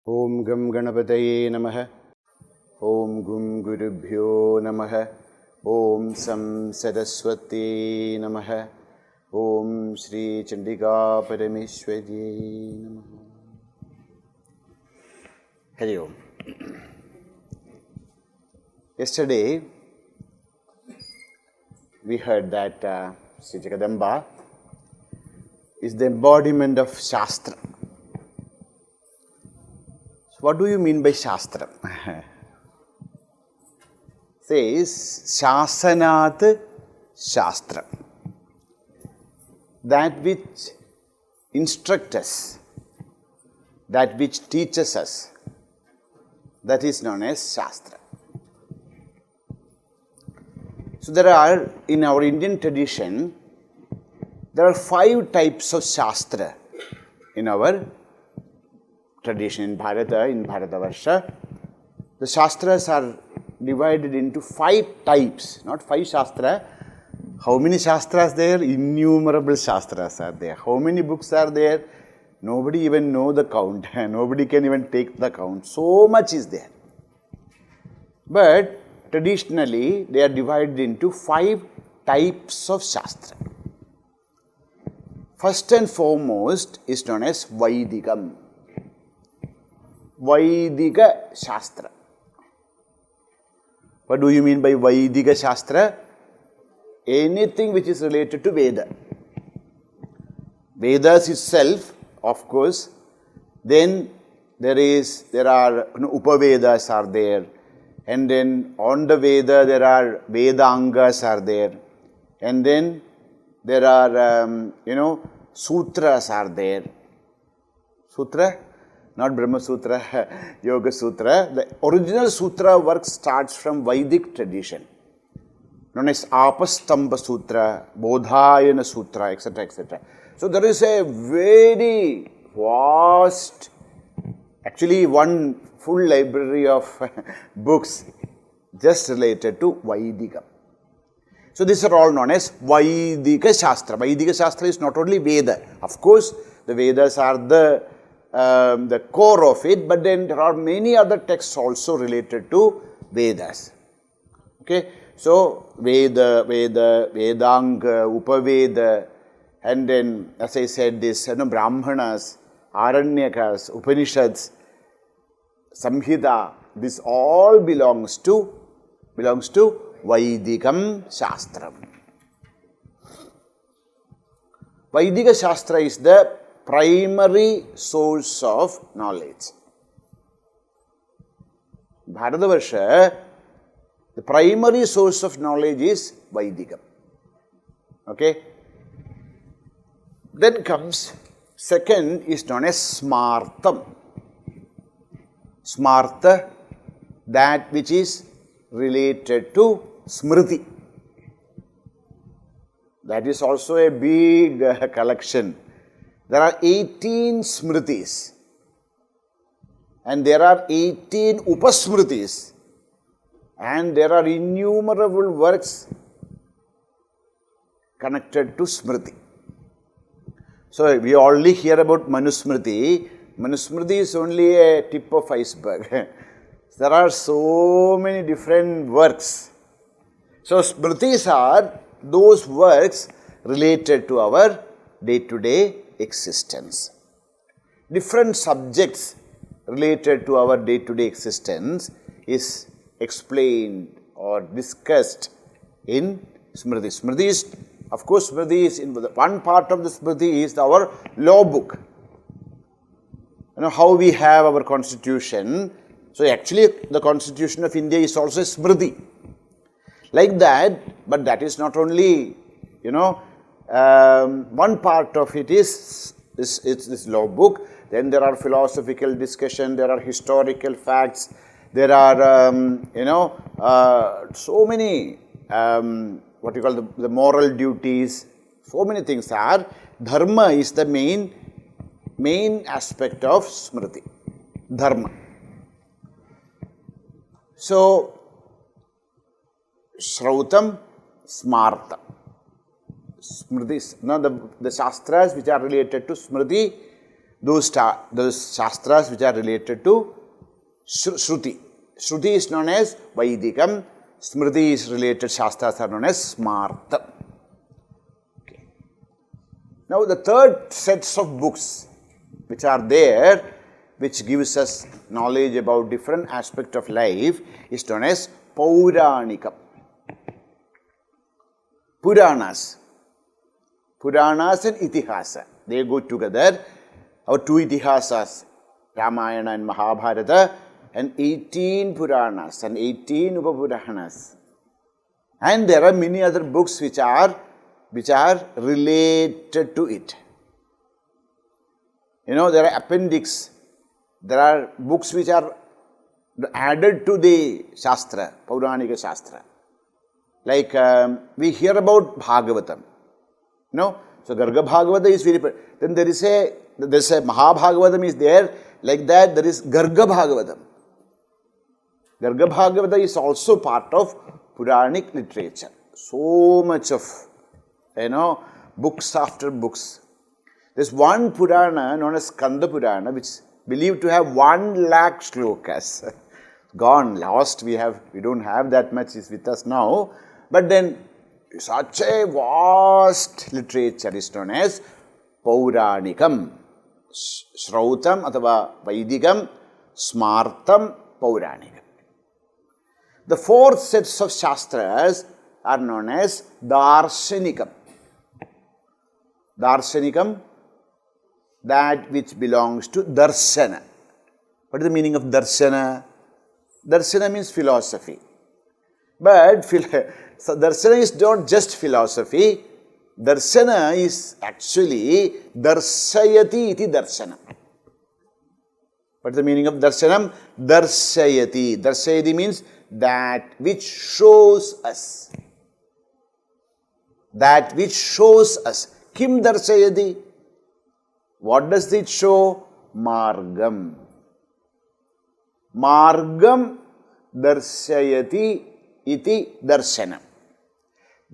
Om Gam Ganapataye Namaha. Om Gum Gurubhyo Namaha. Om Sam Saraswati Namaha. Om Shri Chandika Parameshwari Namaha. Hari Om. Yesterday, we heard that Sri Jagadamba is the embodiment of Shastra. So what do you mean by Shastra? Says Shasanat Shastra. That which instructs us, that which teaches us, that is known as Shastra. So there are, in our Indian tradition, there are 5 types of Shastra in our tradition in Bharatavarsha. The Shastras are divided into 5 types, not 5 Shastra. How many Shastras there? Innumerable Shastras are there. How many books are there? Nobody even know the count. Nobody can even take the count. So much is there. But traditionally, they are divided into 5 types of Shastra. First and foremost is known as Vaidikam. Vaidika Shastra. What do you mean by Vaidika Shastra? Anything which is related to Veda. Vedas itself, of course. Then there are Upavedas are there. And then on the Veda, there are Vedangas are there. And then there are, Sutras are there. Sutra? Not Brahma Sutra, Yoga Sutra. The original Sutra work starts from Vedic tradition, known as Apastamba Sutra, Bodhayana Sutra, etc., etc. So there is a very vast, actually one full library of books just related to Vaidika. So these are all known as Vaidika Shastra. Vaidika Shastra is not only Veda. Of course, the Vedas are the core of it, but then there are many other texts also related to Vedas. Okay, so Vedanga, Upaveda, and then, as I said, this Brahmanas, Aranyakas, Upanishads, Samhita. This all belongs to Vaidikam Shastram. Vaidika Shastra is the primary source of knowledge. Bharatavarsha, the primary source of knowledge is Vaidikam. Okay? Then comes, second is known as Smartam. Smarta, that which is related to Smriti. That is also a big collection. There are 18 Smritis and there are 18 Upasmritis and there are innumerable works connected to Smriti. So we only hear about Manusmriti. Manusmriti is only a tip of iceberg. There are so many different works. So Smritis are those works related to our day-to-day existence. Different subjects related to our day-to-day existence is explained or discussed in Smriti. Smriti is, of course, Smriti is in one part of the Smriti is our law book. How we have our constitution. So actually the constitution of India is also a Smriti. Like that, but that is not only, one part of it is this law book. Then there are philosophical discussion, there are historical facts, there are, so many, what you call the moral duties, so many things are. Dharma is the main aspect of Smriti, Dharma. So, Shrautam, Smarta. Smritis. Now the Shastras which are related to Smriti, those Shastras which are related to Shruti. Shruti is known as Vaidikam, Smriti is related Shastras are known as Smarta. Okay. Now the third sets of books which are there, which gives us knowledge about different aspects of life, is known as Puranika. Puranas. Puranas and Itihasa, they go together. Our two Itihasas, Ramayana and Mahabharata, and 18 Puranas and 18 Upapuranas. And there are many other books which are related to it. You know, there are appendix. There are books which are added to the Shastra, Puranika Shastra. Like we hear about Bhagavatam. You know, so Garga Bhagavata is very. Then there is a Mahabhagavatam is there. Like that, there is Garga Bhagavatam. Garga Bhagavata is also part of Puranic literature. So much of, books after books. There's one Purana known as Skanda Purana, which believed to have 1 lakh shlokas. Gone, lost, we don't have that much is with us now. But then, such a vast literature is known as Pauranikam. Shrautam athava Vaidikam, Smartam, Pauranikam. The 4 sets of Shastras are known as Darshanikam. Darshanikam, that which belongs to Darshana. What is the meaning of Darshana? Darshana means philosophy. But Darshana is not just philosophy. Darshana is actually Darshayati iti Darshana. What is the meaning of Darshanam? Darshayati. Darshayati means that which shows us. That which shows us. Kim Darshayati? What does it show? Margam. Margam Darshayati iti Darshanam.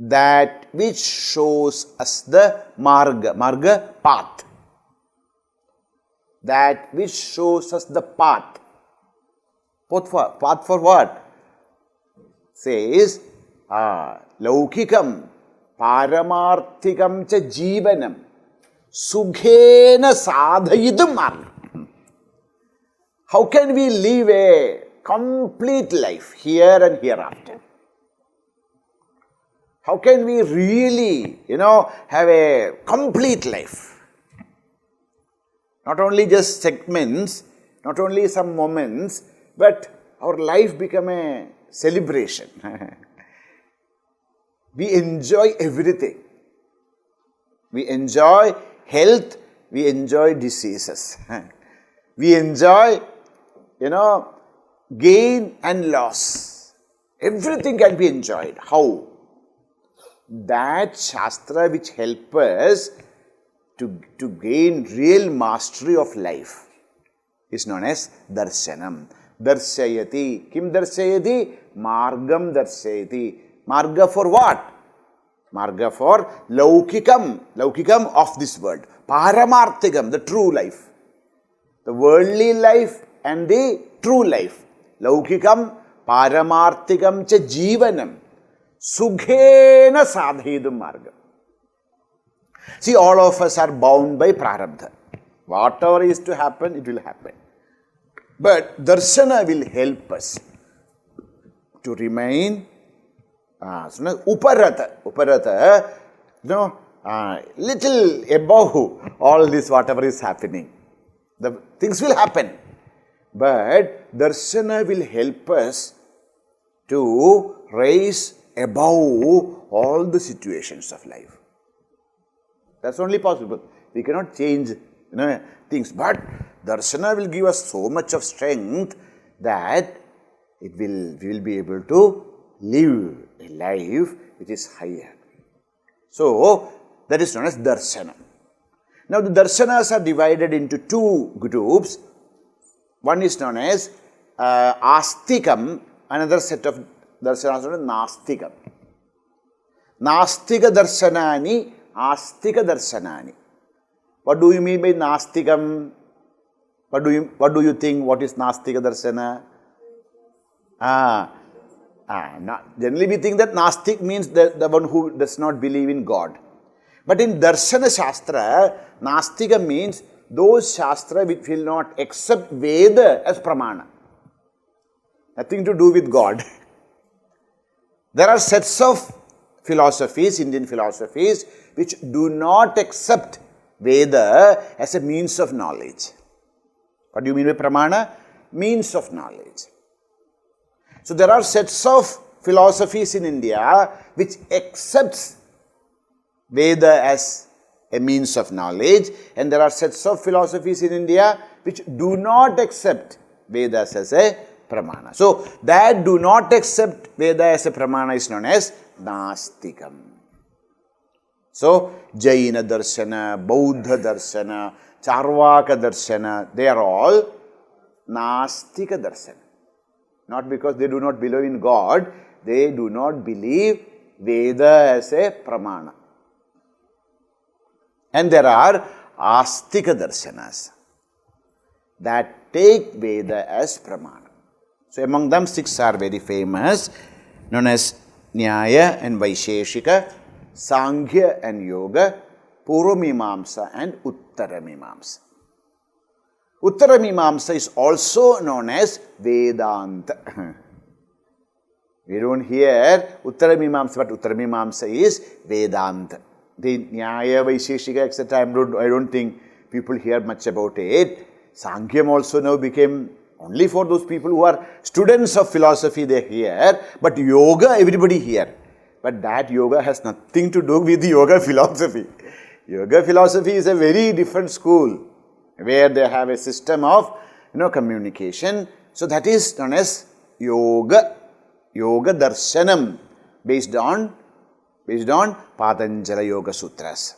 That which shows us the marga path. That which shows us the path. Path for what? Says, Laukikam, Paramarthikam cha Jivanam, Sukhena Sadhayidam margam. How can we live a complete life here and hereafter? How can we really, have a complete life? Not only just segments, not only some moments, but our life become a celebration. We enjoy everything. We enjoy health, we enjoy diseases. We enjoy, gain and loss. Everything can be enjoyed. How? That Shastra which help us to gain real mastery of life is known as Darshanam. Darshayati. Kim Darshayati? Margam Darshayati. Marga for what? Marga for Laukikam. Laukikam of this world. Paramarthikam, the true life. The worldly life and the true life. Laukikam, Paramarthikam cha Jivanam. Sukhena Sadhidam Margam. See, all of us are bound by prarabdha. Whatever is to happen, it will happen. But Darshana will help us to remain Uparata. Uparata, little above all this, whatever is happening. The things will happen. But Darshana will help us to rise above all the situations of life. That's only possible. We cannot change things. But Darshana will give us so much of strength that we will be able to live a life which is higher. So, that is known as Darshana. Now, the Darshanas are divided into 2 groups. One is known as Astikam, another set of Darshanas is known as Nastikam. Nastika Darshanani, Astika Darshanani. What do you mean by Nastikam? What do you think? What is Nastika Darshana? Generally we think that Nastik means the one who does not believe in God. But in Darshana Shastra, Nastika means those Shastra which will not accept Veda as Pramana. Nothing to do with God. There are sets of philosophies, Indian philosophies, which do not accept Veda as a means of knowledge. What do you mean by Pramana? Means of knowledge. So there are sets of philosophies in India which accepts Veda as a means of knowledge, and there are sets of philosophies in India which do not accept Vedas as a Pramana. So that do not accept Veda as a Pramana is known as Nastikam. So Jaina Darshana, Bauddha Darshana, Charvaka Darshana, they are all Nastika Darshana. Not because they do not believe in God, they do not believe Veda as a Pramana. And there are Astika Darshanas that take Veda as Pramana. So among them 6 are very famous, known as Nyaya and Vaisheshika, Sankhya and Yoga, Purvamimamsa and Uttaramimamsa. Uttaramimamsa is also known as Vedanta. We don't hear Uttaramimamsa, but Uttaramimamsa is Vedanta. The Nyaya, Vaisheshika, etc., I don't think people hear much about it. Sankhya also now became only for those people who are students of philosophy, they hear, but yoga everybody hear. But that yoga has nothing to do with the yoga philosophy. Yoga philosophy is a very different school where they have a system of communication. So that is known as Yoga Darshanam based on Patanjala Yoga Sutras.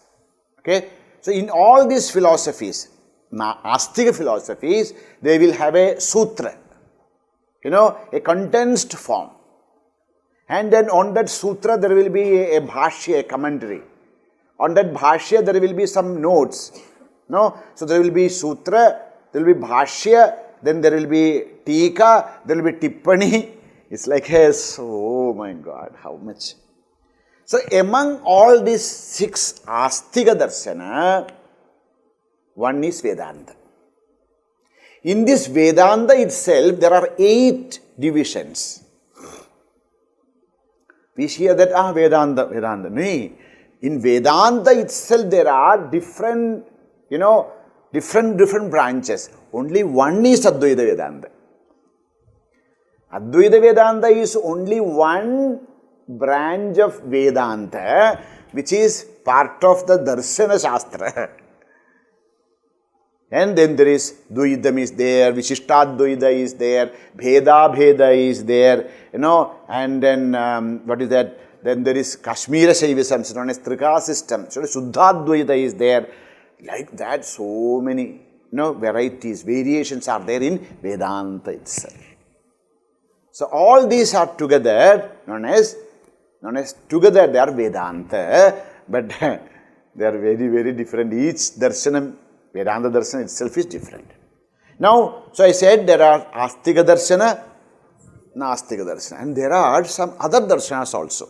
Okay? So in all these philosophies, Astika philosophies, they will have a sutra, a condensed form. And then on that sutra there will be a bhashya, a commentary. On that bhashya there will be some notes. So there will be sutra, there will be bhashya, then there will be tika, there will be tippani. It's like oh my God, how much. So among all these 6 Astika Darshana, one is Vedanta. In this Vedanta itself, there are 8 divisions. We hear that, Vedanta. No. In Vedanta itself, there are different branches. Only one is Advaita Vedanta. Advaita Vedanta is only one branch of Vedanta, which is part of the Darshana Shastra. And then there is Dvaidam is there, Vishishtadvaita is there, Bheda is there, and then what is that? Then there is Kashmira Shaivism, known as Trika system. So Shuddhadvaita is there. Like that, so many varieties, variations are there in Vedanta itself. So all these are together known as together they are Vedanta, but they are very, very different. Each darshanam, Vedanta Darshana itself is different. Now, so I said there are Astika Darshana, Nastika Darshana, and there are some other darshanas also,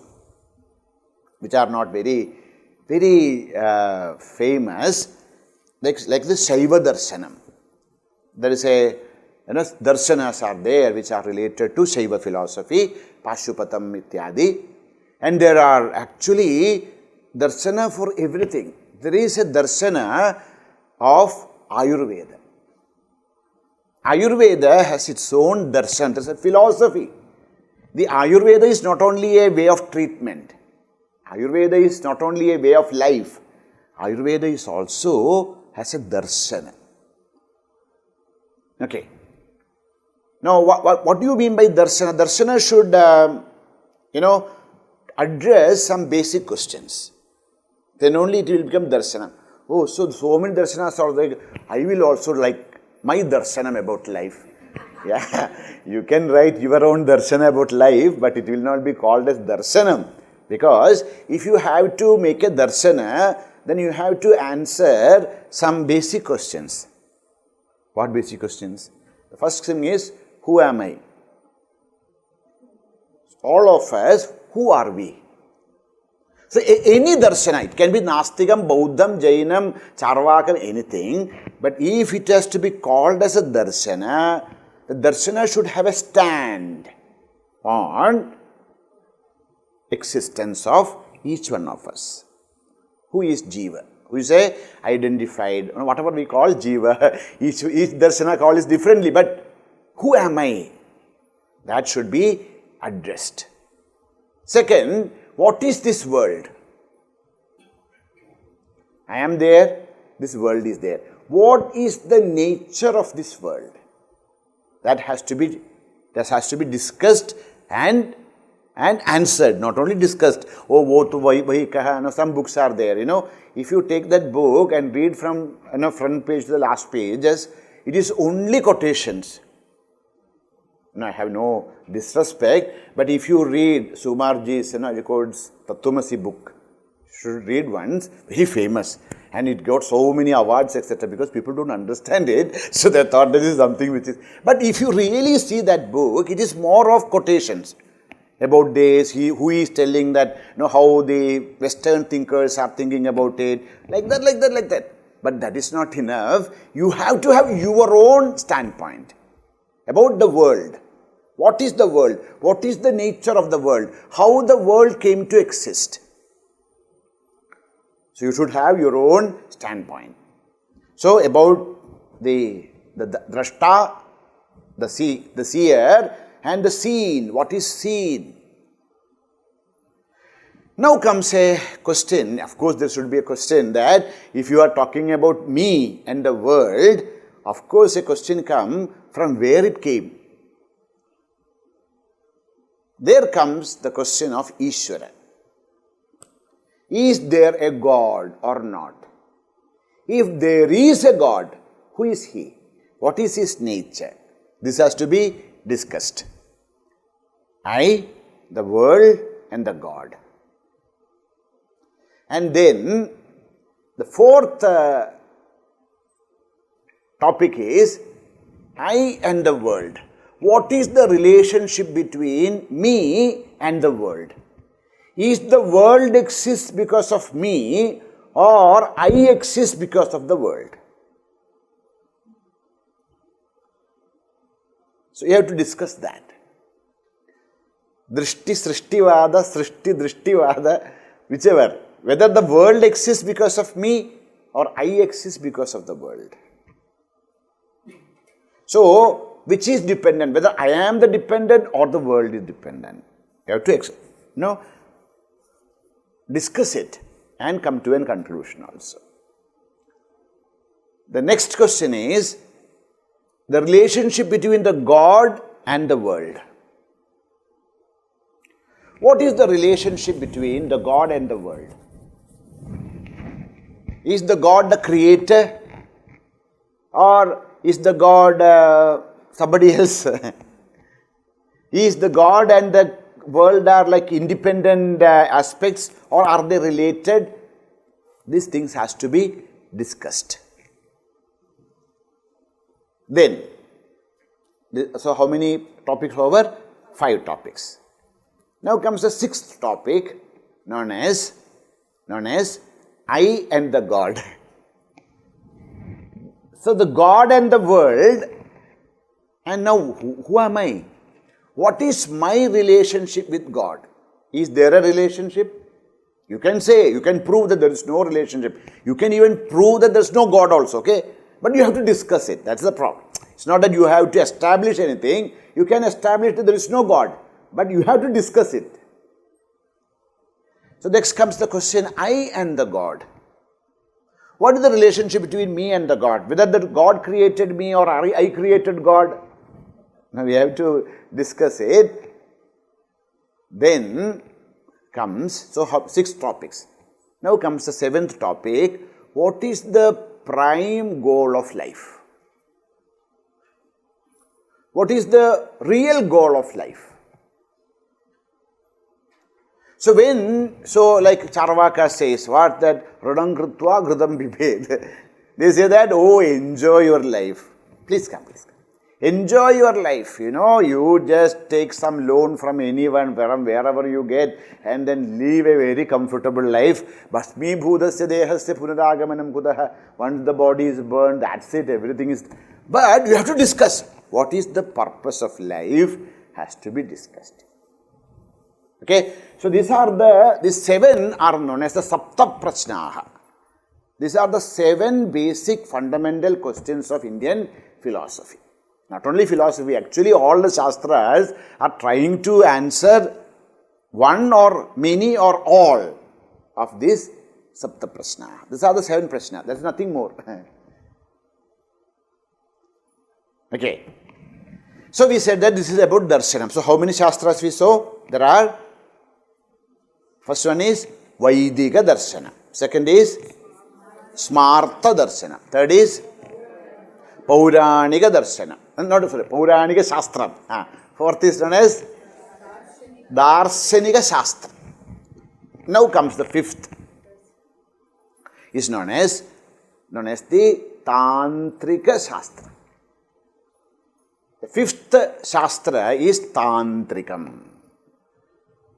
which are not very, very famous, like the Shaiva Darshanam. There is darshanas are there which are related to Shaiva philosophy, Pashupatam ityadi, and there are actually darshana for everything. There is a darshana of Ayurveda. Ayurveda has its own darshan, there is a philosophy. The Ayurveda is not only a way of treatment. Ayurveda is not only a way of life. Ayurveda is also has a darshana. Okay. Now, what do you mean by darshana? Darshana should, address some basic questions. Then only it will become darshana. Oh, so many darshanas are like, I will also like my darshanam about life. Yeah, you can write your own darshana about life, but it will not be called as darshanam. Because if you have to make a darshana, then you have to answer some basic questions. What basic questions? The first thing is, who am I? All of us, who are we? So any darshana, it can be Nastikam, Bauddham, Jainam, Charvakam, anything. But if it has to be called as a darshana, the darshana should have a stand on existence of each one of us. Who is Jiva? Who is a identified, whatever we call Jiva. Each darshana call is differently, but who am I? That should be addressed. Second, what is this world? I am there, this world is there. What is the nature of this world? That has to be discussed and answered, not only discussed. Some books are there, If you take that book and read from front page to the last pages, it is only quotations. I have no disrespect, but if you read Sumarji's records Tattvamasi book, you should read once, very famous, and it got so many awards, etc., because people don't understand it, so they thought this is something which is. But if you really see that book, it is more of quotations about this, who is telling that, how the Western thinkers are thinking about it, like that. But that is not enough. You have to have your own standpoint about the world. What is the world? What is the nature of the world? How the world came to exist? So you should have your own standpoint. So about the drashta, the seer, and the seen. What is seen? Now comes a question. Of course, there should be a question that if you are talking about me and the world, of course a question comes from where it came. There comes the question of Ishvara. Is there a God or not? If there is a God, who is He? What is His nature? This has to be discussed. I, the world, and the God. And then the fourth topic is I and the world. What is the relationship between me and the world? Is the world exists because of me, or I exist because of the world? So you have to discuss that. Drishti Srishtivada, Srishti Drishtivada, whichever. Whether the world exists because of me or I exist because of the world. So, which is dependent? Whether I am the dependent or the world is dependent. You have to discuss it and come to a conclusion also. The next question is the relationship between the God and the world. What is the relationship between the God and the world? Is the God the creator, or is the God somebody else? Is the God and the world are like independent aspects, or are they related? These things has to be discussed. Then, so how many topics over? 5 topics. Now comes the 6th topic, known as I and the God. So the God and the world, and now who am I? What is my relationship with God? Is there a relationship? You can say, you can prove that there is no relationship. You can even prove that there is no God also, okay? But you have to discuss it. That's the problem. It's not that you have to establish anything. You can establish that there is no God, but you have to discuss it. So next comes the question, I and the God. What is the relationship between me and the God? Whether the God created me or I created God? Now we have to discuss it. Then comes, so 6 topics. Now comes the 7th topic. What is the prime goal of life? What is the real goal of life? So like Charvaka says, what that Radam Krutva Gridam Bibhed. They say that, oh, enjoy your life. Please come, please come. Enjoy your life, you just take some loan from anyone, from wherever you get, and then live a very comfortable life. Bhasmi bhudasya dehasya punaragamanam kudaha. Once the body is burned, that's it, everything is... But you have to discuss what is the purpose of life, has to be discussed. Okay, so these 7 are known as the Sapta Prashnaha. These are the 7 basic fundamental questions of Indian philosophy. Not only philosophy, actually all the Shastras are trying to answer one or many or all of these Sapta Prashna. These are the 7 Prashna. There is nothing more. Okay. So we said that this is about Darshanam. So how many Shastras we saw? There are. First one is Vaidika Darshana. Second is Smarta Darshana. Third is Puranika Darshana. Not sorry, Puranika Shastra. Fourth is known as Darshana Shastra. Now comes the 5th. Is known as the Tantrika Shastra. The 5th Shastra is Tantrikam.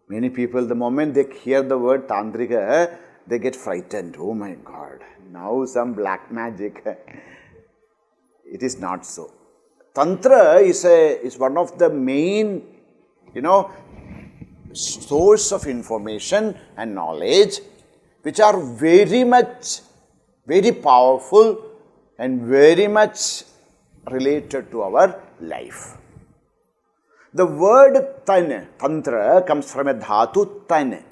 Many people, the moment they hear the word Tantrika, they get frightened. Oh my God, now some black magic. It is not so. Tantra is one of the main, source of information and knowledge which are very powerful and very much related to our life. The word Tantra comes from a dhatu tan.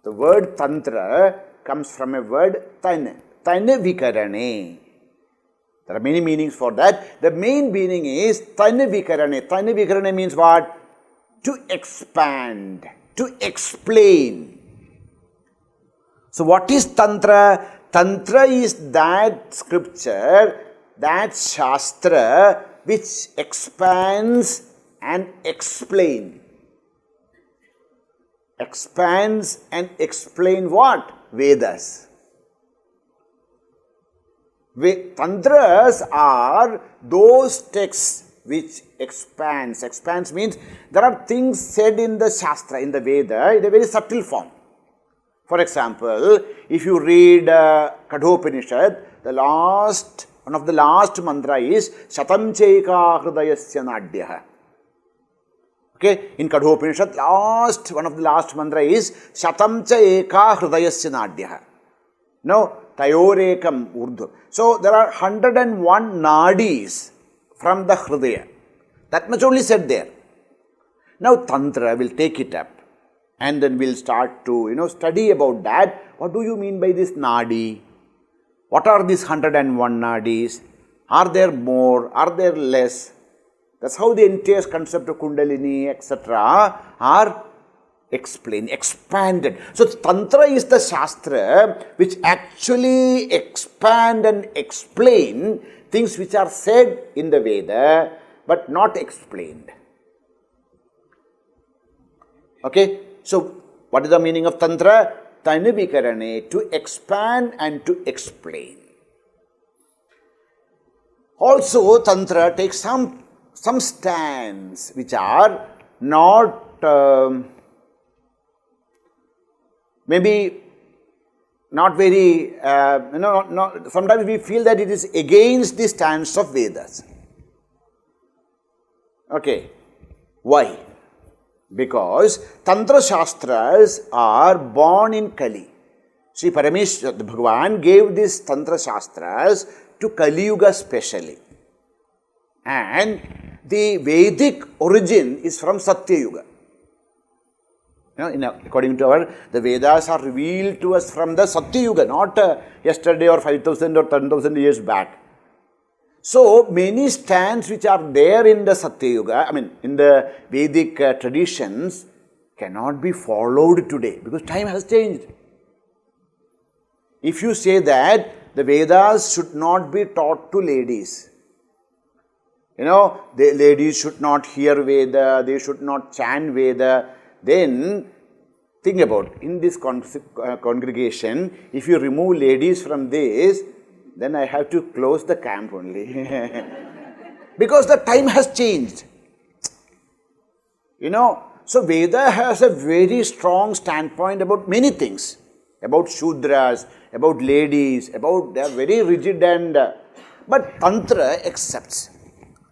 The word Tantra comes from a word tan. Tan vikarane. There are many meanings for that. The main meaning is tan vikarane. Tan vikarane means what? To expand, to explain. So what is Tantra? Tantra is that scripture, that Shastra which expands and explains. Expands and explain what? Vedas. Tantras are those texts which expands. Expands means there are things said in the Shastra, in the Veda, in a very subtle form. For example, if you read Kadhopanishad, one of the last mantra is Shatam Chaika Hridayasya Nadyaha. Okay, in Kadhopanishad, one of the last mantra is Shatam Chaika Hridayasya Nadyaha. Now, Tayorekam Urdu. So, there are 101 nadis from the Hridaya. That much only said there. Now, Tantra will take it up and then we'll start to, study about that. What do you mean by this nadi? What are these 101 nadis? Are there more? Are there less? That's how the entire concept of Kundalini, etc. are explained, expanded. So, Tantra is the Shastra which actually expand and explain things which are said in the Veda but not explained. Okay, so what is the meaning of Tantra? Tanavikarane, to expand and to explain. Also, Tantra takes some stands which are not, maybe not very, sometimes we feel that it is against the stance of Vedas. Okay, why? Because Tantra Shastras are born in Kali. Sri Parameshwar, Bhagavan gave these Tantra Shastras to Kali Yuga specially. And the Vedic origin is from Satya Yuga. According to the Vedas are revealed to us from the Satya Yuga, not yesterday or 5,000 or 10,000 years back. So, many stands which are there in the Satya Yuga, in the Vedic traditions, cannot be followed today because time has changed. If you say that the Vedas should not be taught to ladies, the ladies should not hear Veda, they should not chant Veda, then think about, in this congregation, if you remove ladies from this, then I have to close the camp only. Because the time has changed. So Veda has a very strong standpoint about many things. About Shudras, about ladies, they are very rigid but Tantra accepts.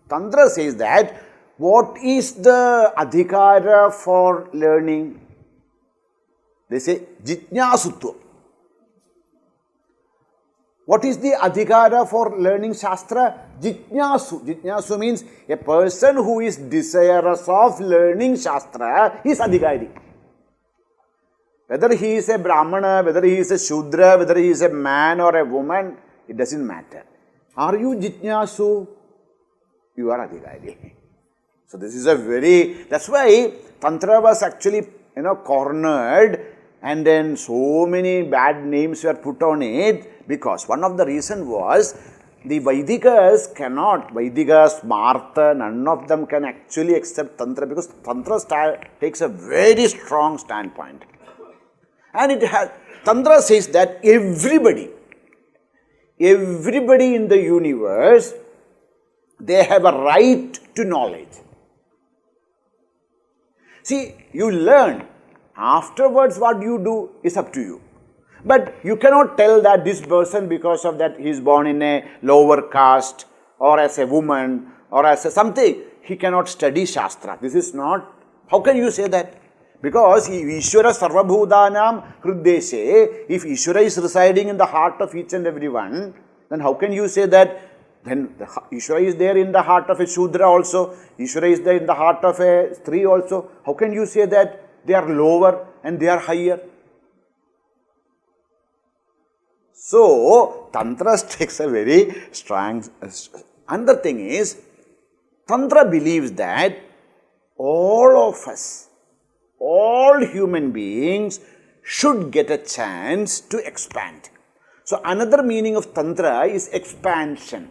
Tantra says that what is the adhikara for learning? They say jijñāsutva. What is the adhikara for learning Shastra? Jijñāsu. Jijñāsu means a person who is desirous of learning Shastra is adhikari. Whether he is a Brahmana, whether he is a Shudra, whether he is a man or a woman, it doesn't matter. Are you jijñāsu? You are adhikari. So this is that's why Tantra was actually, cornered, and then so many bad names were put on it, because one of the reasons was the Vaidikas cannot, Smarta, none of them can actually accept Tantra, because Tantra takes a very strong standpoint. And Tantra says that everybody in the universe, they have a right to knowledge. See, you learn. Afterwards, what you do is up to you. But you cannot tell that this person, because of that, he is born in a lower caste, or as a woman, or as a something, he cannot study Shastra. This is not, how can you say that? Because Ishvara Sarvabhudanam Hruddeshe, if Ishvara is residing in the heart of each and every one, then how can you say that? Then Ishvara is there in the heart of a Shudra also, Ishvara is there in the heart of a Stree also. How can you say that they are lower and they are higher? So, Tantra takes a very strong. Another thing is, Tantra believes that all of us, all human beings should get a chance to expand. So, another meaning of Tantra is expansion.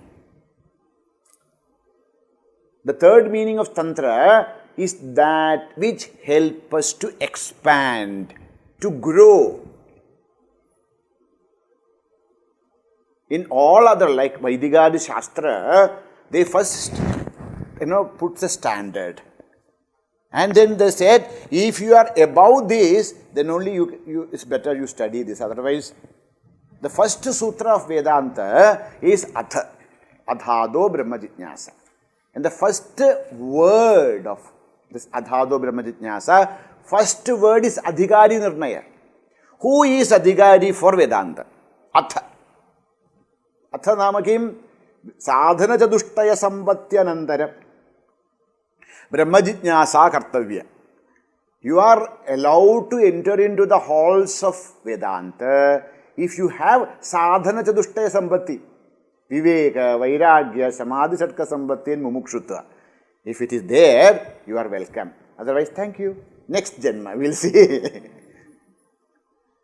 The third meaning of Tantra is that which helps us to expand, to grow. In all other, like Vaidika Shastra, they first, puts a standard. And then they said, if you are above this, then only it's better you study this. Otherwise, the first sutra of Vedanta is Adhado Brahma Jitnyasa. And the first word of this Adhado Brahma Jitnyasa, first word is Adhikari Nirnaya. Who is Adhikari for Vedanta? Atha. Atha Namakim Sadhana Chadushtaya Sampatyanantara Brahma Jitnyasa Kartavya. You are allowed to enter into the halls of Vedanta if you have Sadhana Chadushtaya Sampatti. Viveka, Vairagya, Samadhi Satka Sampatti and Mumukshutva. If it is there, you are welcome. Otherwise, thank you. Next Janma, we'll see.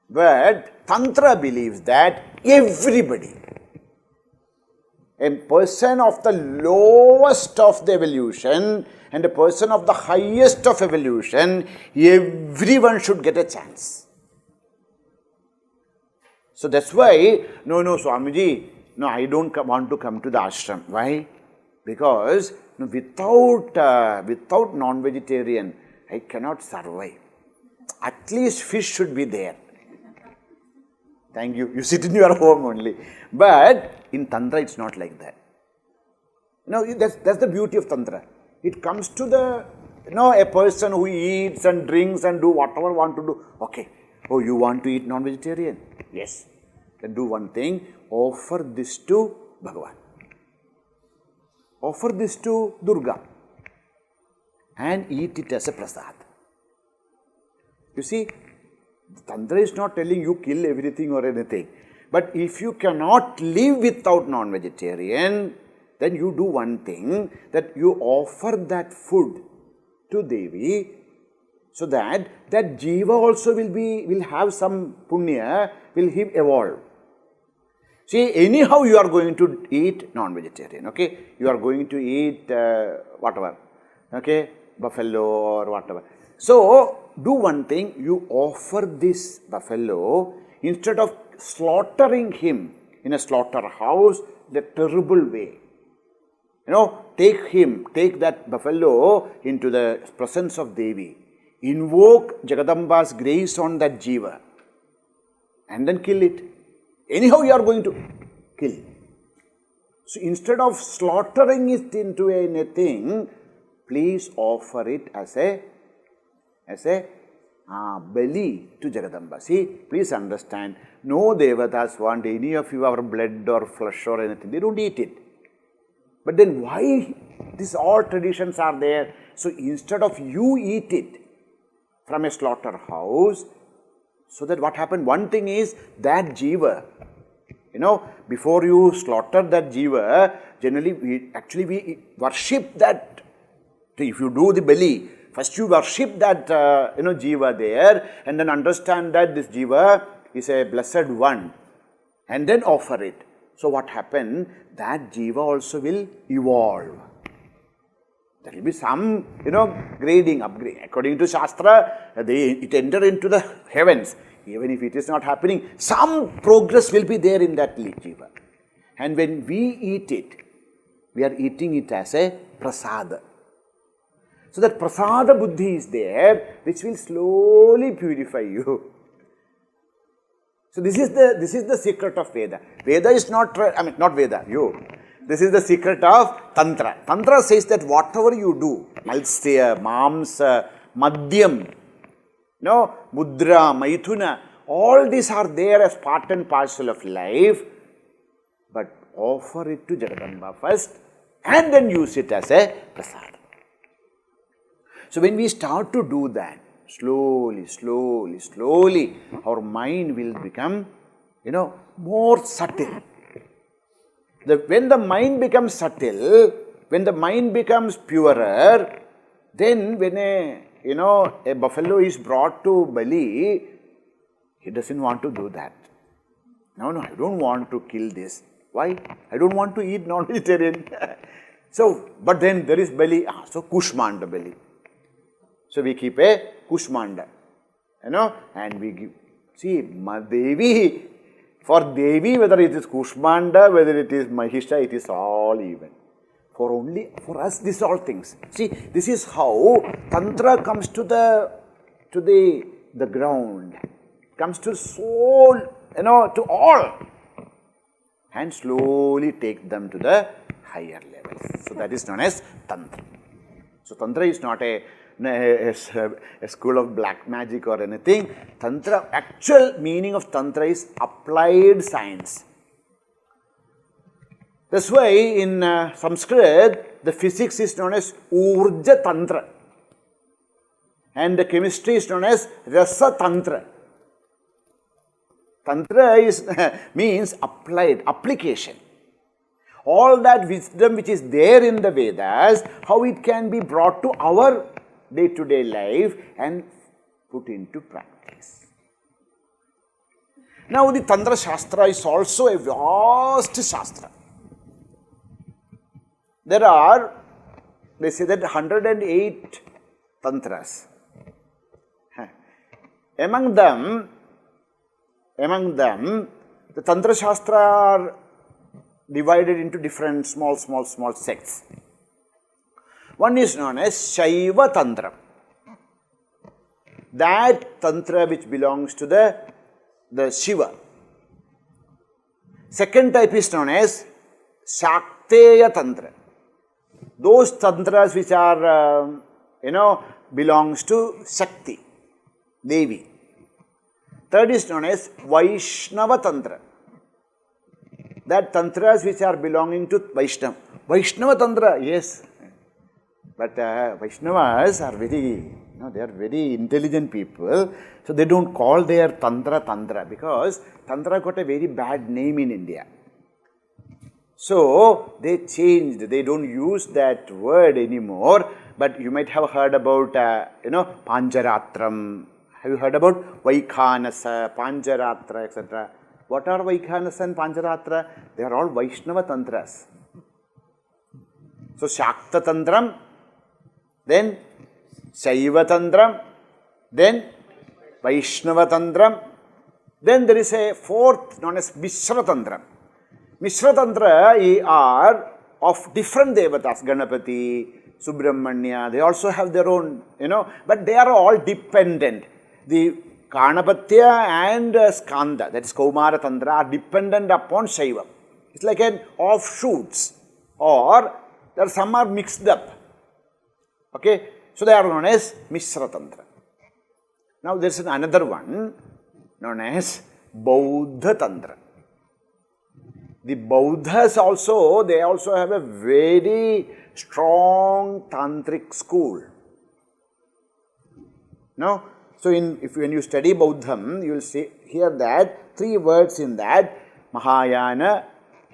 But Tantra believes that everybody, a person of the lowest of the evolution and a person of the highest of evolution, everyone should get a chance. So that's why, no, Swamiji, no, I don't want to come to the ashram. Why? Because without non-vegetarian, I cannot survive. At least fish should be there. Thank you. You sit in your home only. But in Tantra, it's not like that. That's the beauty of Tantra. It comes to the, a person who eats and drinks and do whatever want to do. Okay. Oh, you want to eat non-vegetarian? Yes. Then do one thing. Offer this to Bhagavan. Offer this to Durga. And eat it as a prasad. You see, Tantra is not telling you kill everything or anything. But if you cannot live without non-vegetarian, then you do one thing, that you offer that food to Devi, so that jiva also will have some punya, will evolve. See, anyhow you are going to eat non-vegetarian, okay? You are going to eat whatever, okay? Buffalo or whatever. So, do one thing, you offer this buffalo, instead of slaughtering him, in a slaughterhouse the terrible way. Take that buffalo into the presence of Devi. Invoke Jagadamba's grace on that jiva. And then kill it. Anyhow you are going to kill. So instead of slaughtering it into anything, please offer it as a bali to Jagadamba. See, please understand, no devatas want any of your blood or flesh or anything. They don't eat it. But then why these all traditions are there? So instead of you eat it from a slaughterhouse, so that what happened? One thing is that jiva, before you slaughter that jiva, generally we worship that. If you do the bali, first you worship that jiva there, and then understand that this jiva is a blessed one, and then offer it. So what happened? That jiva also will evolve. There will be some, grading, upgrade. According to Shastra, it enter into the heavens. Even if it is not happening, some progress will be there in that jiva. And when we eat it, we are eating it as a prasada. So that prasada buddhi is there, which will slowly purify you. So this is the secret of Veda. Veda is not Veda, you. This is the secret of Tantra. Tantra says that whatever you do, Malsya, Mamsa, Madhyam, Mudra, Maithuna, all these are there as part and parcel of life, but offer it to Jagadamba first and then use it as a prasad. So when we start to do that, slowly, our mind will become, more subtle. When the mind becomes subtle, when the mind becomes purer, then when a buffalo is brought to Bali, he doesn't want to do that. No, I don't want to kill this. Why? I don't want to eat non-vegetarian. So, but then there is Bali, so Kushmanda Bali. So we keep a Kushmanda, and we give, see, Devi, for Devi, whether it is Kushmanda, whether it is Mahisha, it is all even. For us, these all things. See, this is how Tantra comes to the ground, comes to soul, to all, and slowly take them to the higher levels. So that is known as Tantra. So Tantra is not a school of black magic or anything. Tantra, actual meaning of Tantra is applied science. That's why in Sanskrit, the physics is known as Urja Tantra. And the chemistry is known as Rasa Tantra. Tantra means applied, application. All that wisdom which is there in the Vedas, how it can be brought to our day-to-day life and put into practice. Now the Tantra Shastra is also a vast Shastra. There are, they say that 108 Tantras. Among them, the Tantra Shastra are divided into different small sects. One is known as Shaiva Tantra. That Tantra which belongs to the Shiva. Second type is known as Shakteya Tantra. Those Tantras which are, belongs to Shakti, Devi. Third is known as Vaishnava Tantra. That Tantras which are belonging to Vaishnava. Vaishnava Tantra, yes. But Vaishnavas are they are very intelligent people. So they don't call their Tantra because Tantra got a very bad name in India. So they changed, they don't use that word anymore. But you might have heard about, Pancharatram. Have you heard about Vaikhanasa, Panjaratra, etc.? What are Vaikhanasa and Panjaratra? They are all Vaishnava Tantras. So Shakta Tantram, then Shaiva Tantram, then Vaishnava Tantram, then there is a fourth known as Mishra Tantram. Mishra Tantra are of different devatas, Ganapati, Subramanya, they also have their own, but they are all dependent. The Ganapatya and Skanda, that is Kaumara Tantra, are dependent upon Shaiva. It's like an offshoots, or there some are mixed up. Okay, so they are known as Mishra Tantra. Now there is another one known as Bauddha Tantra. The Bauddhas also, they also have a very strong tantric school. No? So when you study Bauddhism, you will see here that 3 words in that: Mahayana,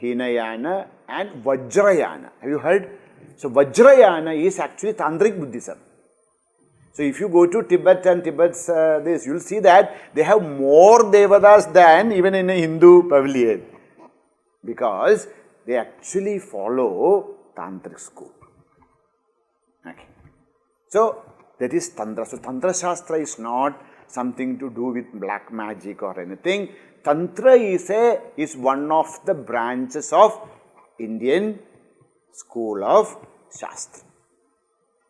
Hinayana and Vajrayana. Have you heard? So Vajrayana is actually Tantric Buddhism. So if you go to Tibet and Tibet's this, you will see that they have more devatas than even in a Hindu pavilion, because they actually follow Tantric school. Okay. So that is Tantra. So Tantra Shastra is not something to do with black magic or anything. Tantra is one of the branches of Indian school of Shastra.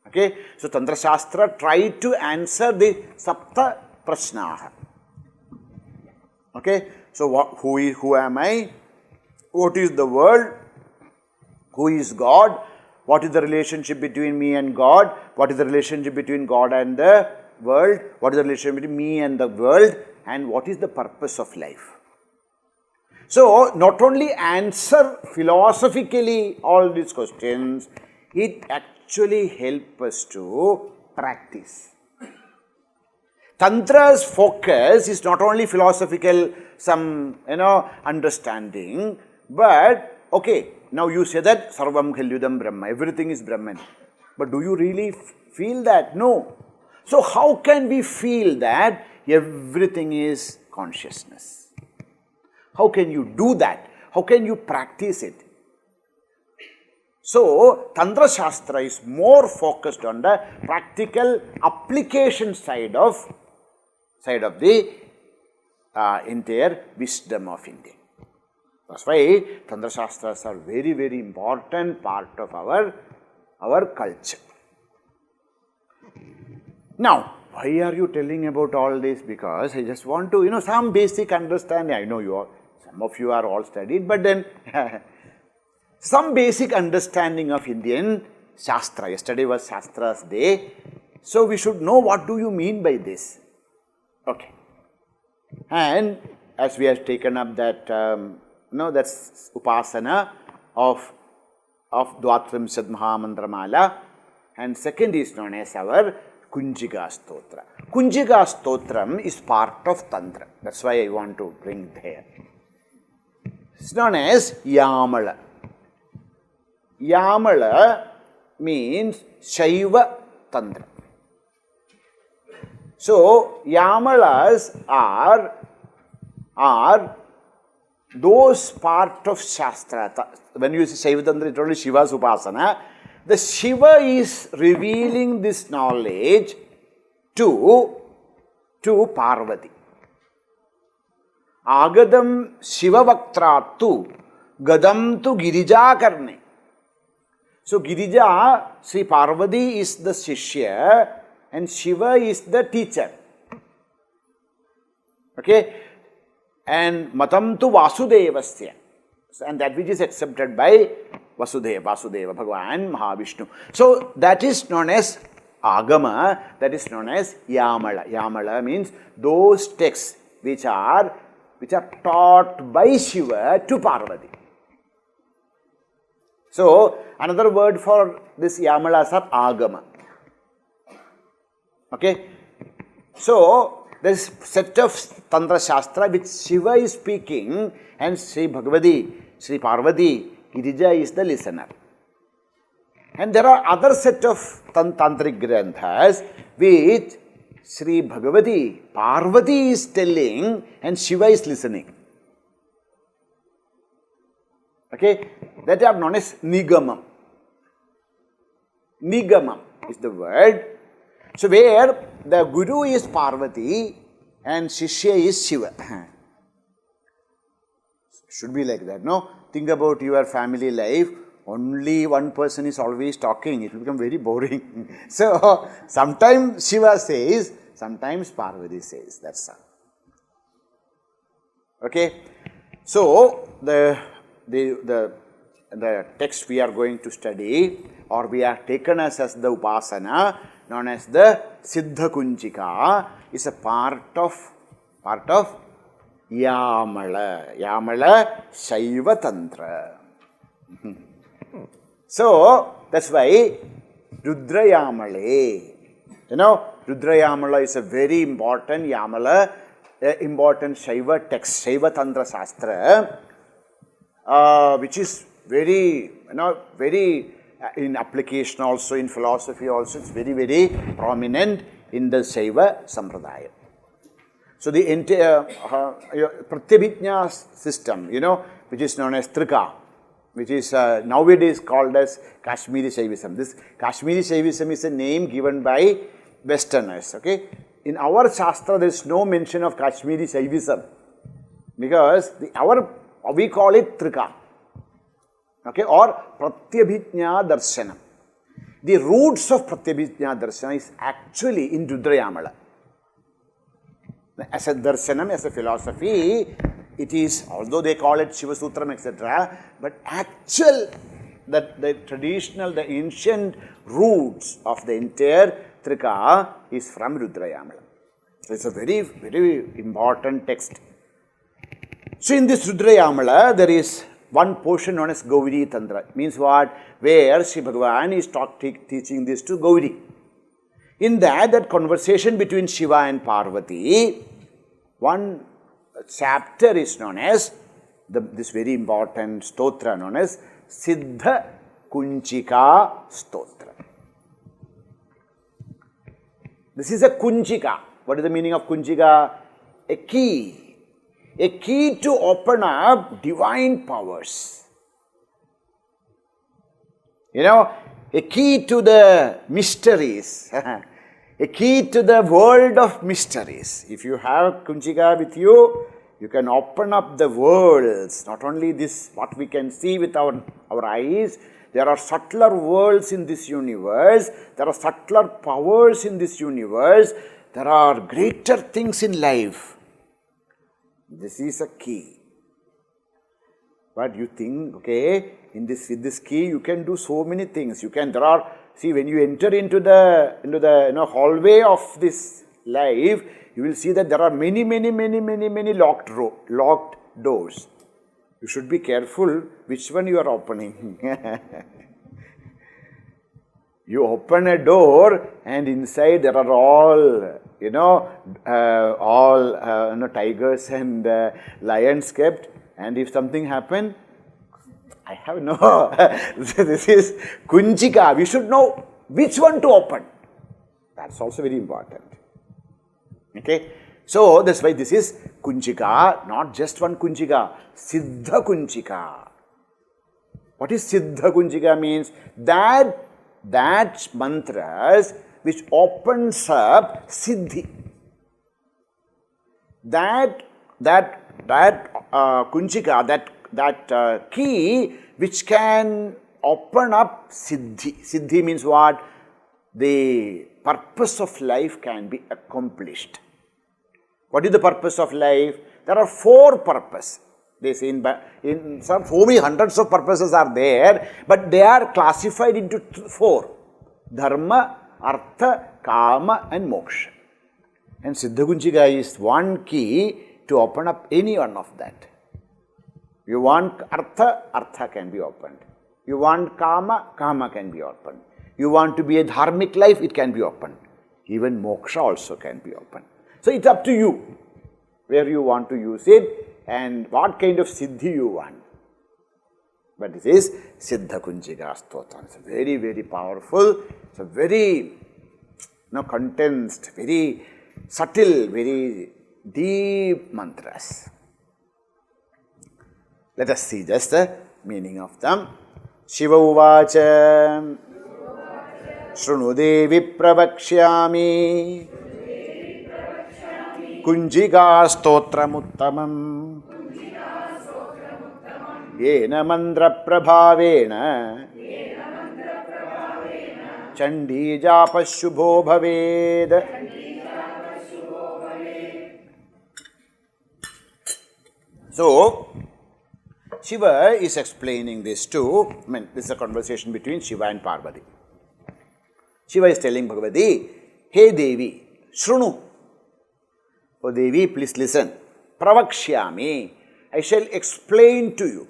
Okay, so Tantra Shastra tried to answer the Sapta Prashnaha. Okay, so who am I? What is the world? Who is God? What is the relationship between me and God? What is the relationship between God and the world? What is the relationship between me and the world? And what is the purpose of life? So, not only answer philosophically all these questions, it actually helps us to practice. Tantra's focus is not only philosophical, some understanding, but okay, now you say that Sarvam Khalyudam Brahma, everything is Brahman. But do you really feel that? No. So how can we feel that everything is consciousness? How can you do that? How can you practice it? So Tantra Shastra is more focused on the practical application side of the entire wisdom of India. That's why Tantra Shastras are very, very important part of our culture. Now, why are you telling about all this? Because I just want to, some basic understanding. I know some of you are all studied, but then some basic understanding of Indian Shastra. Yesterday was Shastra's day. So we should know what do you mean by this. Okay. And as we have taken up that, that's Upasana of Dvatrimshat Mahamantramala, and second is known as our Kunjika Stotra. Kunjika Stotram is part of Tantra. That's why I want to bring it here. It's known as Yamala. Yamala means Shaiva Tantra. So, Yamalas are those part of Shastra. When you say Shaiva Tantra, it's only Shiva's Upasana. The Shiva is revealing this knowledge to Parvati. Agadam Shiva Vaktratu Gadam tu Girija Karne. So Girija, Sri Parvati is the Shishya and Shiva is the teacher. Okay? And Matam tu Vasudevasya. And that which is accepted by Vasudeva, Bhagavan, Mahavishnu. So that is known as Agama, that is known as Yamala. Yamala means those texts which are taught by Shiva to Parvati. So another word for this Yamalas are Agama. Okay? So there is set of Tantra Shastra which Shiva is speaking and Sri Bhagavati, Sri Parvati, Girija is the listener. And there are other set of Tantric Granthas which Sri Bhagavati, Parvati is telling and Shiva is listening. Okay? That are known as Nigamam. Nigamam is the word. So where the Guru is Parvati and Shishya is Shiva. Should be like that. No? Think about your family life. Only one person is always talking. It will become very boring. So, sometimes Shiva says, sometimes Parvati says. That's all. Okay? So, the text we are going to study, or we are taken as the Upasana, known as the Siddha Kunjika, is a part of Yamala. Yamala Shaiva Tantra. So, that's why Rudra Yamale. You know, Rudra Yamala is a very important Yamala, important Shaiva text, Shaiva Tantra Shastra, which is very, very in application also, in philosophy also, it's very, very prominent in the Shaiva Sampradaya. So, the entire Pratyabhijna system, which is known as Trika, which is nowadays called as Kashmiri Shaivism. This Kashmiri Shaivism is a name given by Westerners. Okay? In our Shastra, there is no mention of Kashmiri Shaivism because we call it Trika. Okay? Or Pratyabhijna Darshanam. The roots of Pratyabhijna Darshana is actually in Rudra Yamala. As a Darshanam, as a philosophy, it is, although they call it Shiva Sutram, etc., but actual, the traditional, the ancient roots of the entire Trika is from Rudra Yamala. So, it's a very, very important text. So, in this Rudra Yamala, there is one portion known as Gauri Tantra. Means what? Where Sri Bhagavan is teaching this to Gauri. In that conversation between Shiva and Parvati, one chapter is known as this very important stotra known as Siddha Kunjika Stotram. This is a Kunjika. What is the meaning of Kunjika? A key. A key to open up divine powers. A key to the mysteries. A key to the world of mysteries. If you have Kunjika with you, you can open up the worlds. Not only this, what we can see with our eyes, there are subtler worlds in this universe. There are subtler powers in this universe. There are greater things in life. This is a key. But you think, okay, with this key, you can do so many things. See, when you enter into the hallway of this life, you will see that there are many locked doors. You should be careful which one you are opening. You open a door and inside there are all tigers and lions kept, and if something happen, I have no. This is Kunjika. We should know which one to open. That's also very important. Okay. So, that's why this is Kunjika, not just one Kunjika, Siddha Kunjika. What is Siddha Kunjika means? That mantras which opens up Siddhi. That Kunjika, that key which can open up Siddhi. Siddhi means what? The purpose of life can be accomplished. What is the purpose of life? There are 4 purposes. They say in some so many hundreds of purposes are there, but they are classified into 4. Dharma, Artha, Kama and Moksha. And Siddha Kunjika is one key to open up any one of that. You want Artha can be opened. You want Kama can be opened. You want to be a dharmic life, it can be opened. Even Moksha also can be opened. So, it's up to you where you want to use it and what kind of Siddhi you want. But this is Siddha Kunjika Stotram. It's very, very powerful. It's a very condensed, very subtle, very deep mantras. Let us see just the meaning of them. Shiva Uvacha Shrunu Devi Pravakshyami Kunjika Stotram Uttamam Yena mandra prabhavena Chandi japa shubho bhaved. So, Shiva is explaining this too. This is a conversation between Shiva and Parvati. Shiva is telling Bhagavati, hey Devi, Shrunu. Oh Devi, please listen. Pravakshyami, I shall explain to you.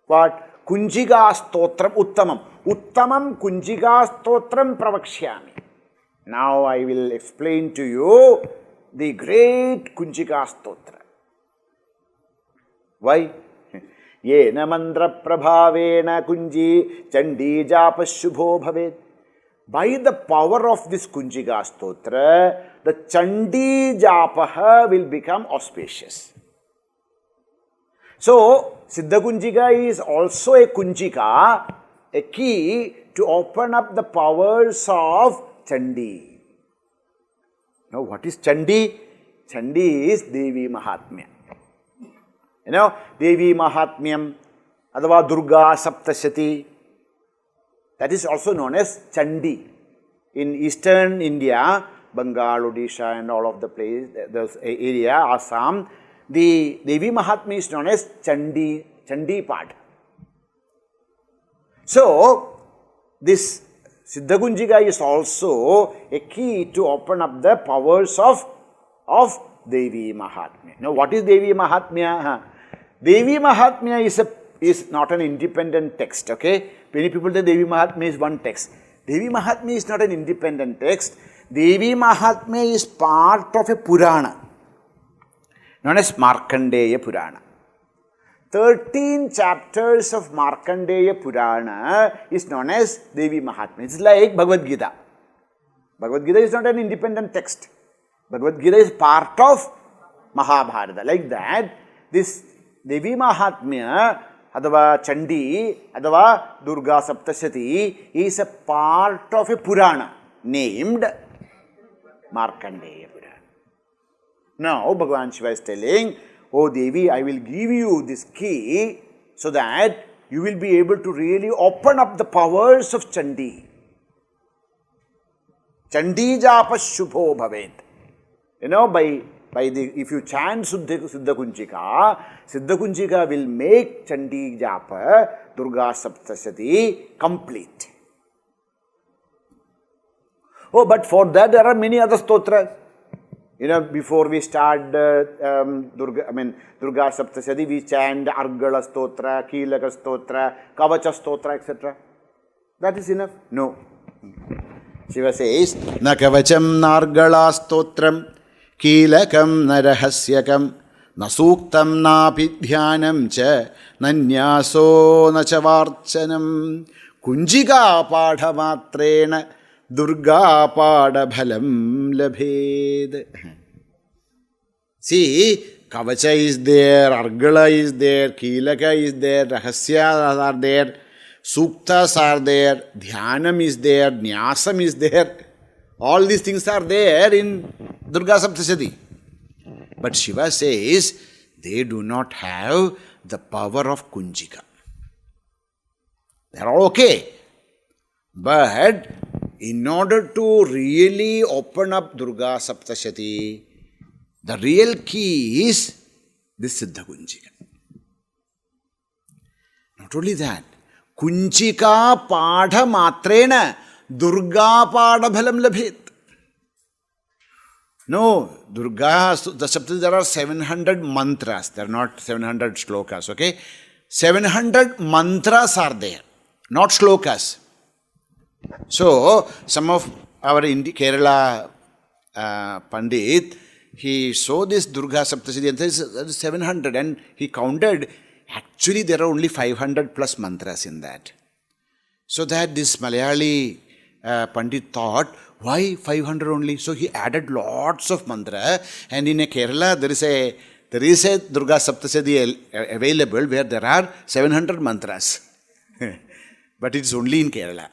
What? Kunjika Stotram Uttamam. Uttamam Kunjika Stotram Pravakshyami. Now I will explain to you the great Kunjika Stotra. Why? Yena mandra prabhavena kunji chandi japa shubho bhaved. By the power of this Kunjika Stotra, the Chandi Japaha will become auspicious. So, Siddha Kunjika is also a Kunjika, a key to open up the powers of Chandi. Now, what is Chandi? Chandi is Devi Mahatmya. Devi Mahatmyam, adava Durga Saptashati. That is also known as Chandi. In eastern India, Bengal, Odisha and all of the place, those area, Assam, the Devi Mahatmya is known as Chandi Path. So, this Siddha Kunjika is also a key to open up the powers of Devi Mahatmya. Now, what is Devi Mahatmya? Devi Mahatmya is not an independent text, okay? Many people say Devi Mahatmya is one text. Devi Mahatmya is not an independent text. Devi Mahatmya is part of a Purana, known as Markandeya Purana. 13 chapters of Markandeya Purana is known as Devi Mahatmya. It's like Bhagavad Gita. Bhagavad Gita is not an independent text. Bhagavad Gita is part of Mahabharata. Like that, this Devi Mahatmya, adava Chandi, adava Durga Saptashati is a part of a Purana named Markandeya Purana. Now, Bhagavan Shiva is telling, oh Devi, I will give you this key so that you will be able to really open up the powers of Chandi. Chandi japa shubho bhaved. If you chant Siddha Kunjika will make Chandi Japa, Durga Saptashati complete. Oh, but for that there are many other stotras. Before we start Durga Saptashati, we chant Argala Stotra, Kilaka Stotra, Kavacha Stotra, etc. That is enough? No. Shiva says, Na Kavacham Nargala Stotram Kilakam Narahasyakam Nasuktam Napidhyanam Cha Nanyaso Nachavarchanam Kunjika Padhamatrena Durga Padabhalam Labhed. See, Kavacha is there, Argala is there, Kilaka is there, Rahasyas are there, Suktas are there, Dhyanam is there, Nyasam is there. All these things are there in Durga Saptashati. But Shiva says they do not have the power of Kunjika. They are all okay. But in order to really open up Durga Saptashati, the real key is this Siddha Kunjika. Not only that, Kunjika Padha Matrena Durga Padabhalam Labhet. No, Durga, the Saptashati, there are 700 mantras. There are not 700 shlokas, okay? 700 mantras are there, not shlokas. So, some of our Kerala Pandit, he saw this Durga Saptashati and says 700 and he counted. Actually, there are only 500 plus mantras in that. So that this Malayali Pandit thought, why 500 only? So he added lots of mantra, and in Kerala there is a Durga Saptashati available where there are 700 mantras. But it is only in Kerala.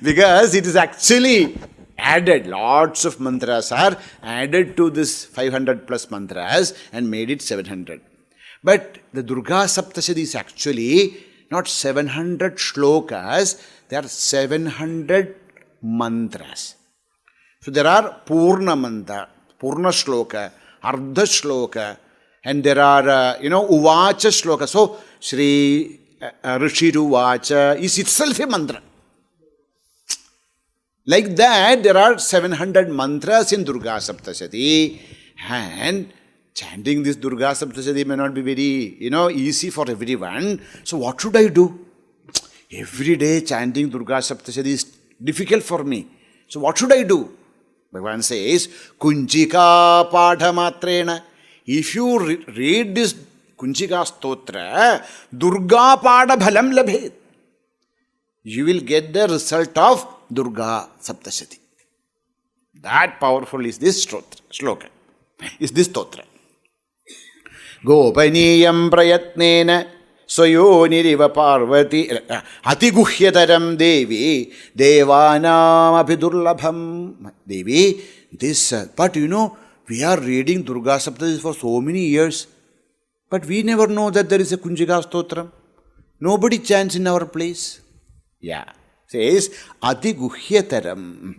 Because it is actually added, lots of mantras are added to this 500 plus mantras and made it 700. But the Durga Saptashati is actually not 700 shlokas, there are 700 mantras. So there are Purna mantra, Purna shloka, Ardha shloka, and there are, Uvacha shloka. So, Shri Rishiru Vacha is itself a mantra. Like that, there are 700 mantras in Durga Saptashati, and chanting this Durga Saptashati may not be very, easy for everyone. So what should I do? Every day chanting Durga Saptashati is difficult for me. So what should I do? Bhagavan says, Kunjika Padhamatrena. If you read this Kunjika Stotra, Durga Pada Bhalam Labhet. You will get the result of Durga Saptashati. That powerful is this shloka, is this stotra. Gopaniyam prayatnena swayoniriva parvati atiguhyataram devi devanam apidurlabham. Devi, this, but we are reading Durga Saptashati for so many years, but we never know that there is a Kunjika Stotram. Nobody chants in our place. Yeah. Says, Adiguhyataram.